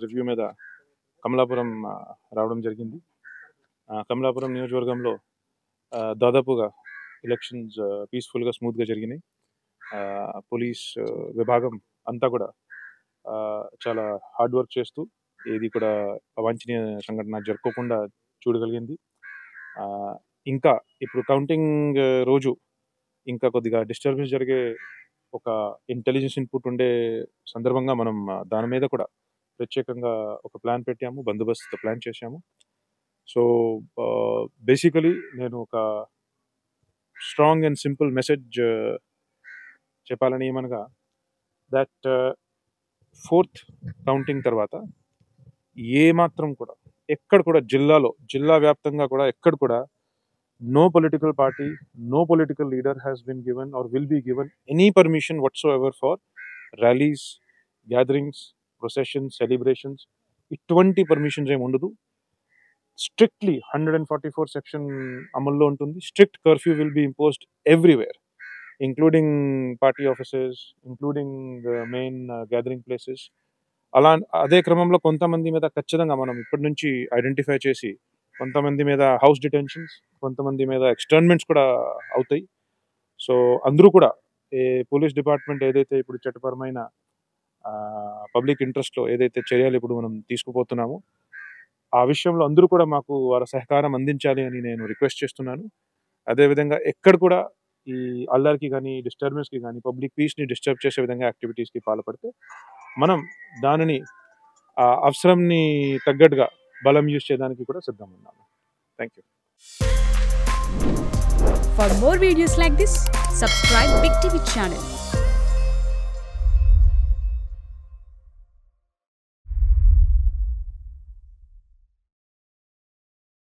Review మీద కమలాపురం రావడం జరిగింది. కమలాపురం నియోజకవర్గంలో దాదాపుగా ఎలక్షన్స్ పీస్ఫుల్గా స్మూత్గా జరిగినాయి. పోలీస్ విభాగం అంతా కూడా చాలా హార్డ్ వర్క్ చేస్తూ ఏది కూడా అవాంఛనీయ సంఘటన జరుపుకోకుండా చూడగలిగింది. ఇంకా ఇప్పుడు కౌంటింగ్ రోజు ఇంకా కొద్దిగా డిస్టర్బెన్స్ జరిగే ఒక ఇంటెలిజెన్స్ ఇన్పుట్ ఉండే సందర్భంగా మనం దాని మీద కూడా ప్రత్యేకంగా ఒక ప్లాన్ పెట్టాము, బందోబస్తు ప్లాన్ చేశాము. సో బేసికలీ నేను ఒక స్ట్రాంగ్ అండ్ సింపుల్ మెసేజ్ చెప్పాలని ఏమనగా దట్ 4th కౌంటింగ్ తర్వాత ఏమాత్రం కూడా ఎక్కడ కూడా జిల్లా వ్యాప్తంగా కూడా ఎక్కడ కూడా no political party, no political leader has been given or will be given any permission whatsoever for rallies, gatherings, processions, celebrations. ఇటువంటి పర్మిషన్స్ ఏమి ఉండదు. స్ట్రిక్ట్లీ 144 సెక్షన్ అమల్లో ఉంటుంది. Strict curfew will be imposed everywhere, including party offices, including main gathering places. అదే క్రమంలో కొంతమంది మీద ఖచ్చితంగా మనం ఇప్పటి నుంచి ఐడెంటిఫై చేసి కొంతమంది మీద హౌస్ డిటెన్షన్స్, కొంతమంది మీద ఎక్స్టర్న్మెంట్స్ కూడా అవుతాయి. సో అందరూ కూడా పోలీస్ డిపార్ట్మెంట్ ఏదైతే ఇప్పుడు చట్టపరమైన పబ్లిక్ ఇంట్రెస్ట్లో ఏదైతే చర్యలు ఇప్పుడు మనం తీసుకుపోతున్నామో ఆ విషయంలో అందరూ కూడా మాకు వారి సహకారం అందించాలి అని నేను రిక్వెస్ట్ చేస్తున్నాను. అదేవిధంగా ఎక్కడ కూడా ఈ అల్లరికి కానీ డిస్టర్బెన్స్కి కానీ పబ్లిక్ పీస్ని డిస్టర్బ్ చేసే విధంగా యాక్టివిటీస్కి పాల్పడితే మనం దానిని అవసరంని తగ్గట్టుగా బలం యూజ్ చేయడానికి కూడా సిద్ధంగా ఉన్నాము. Thank you. For more videos like this, subscribe Big TV channel.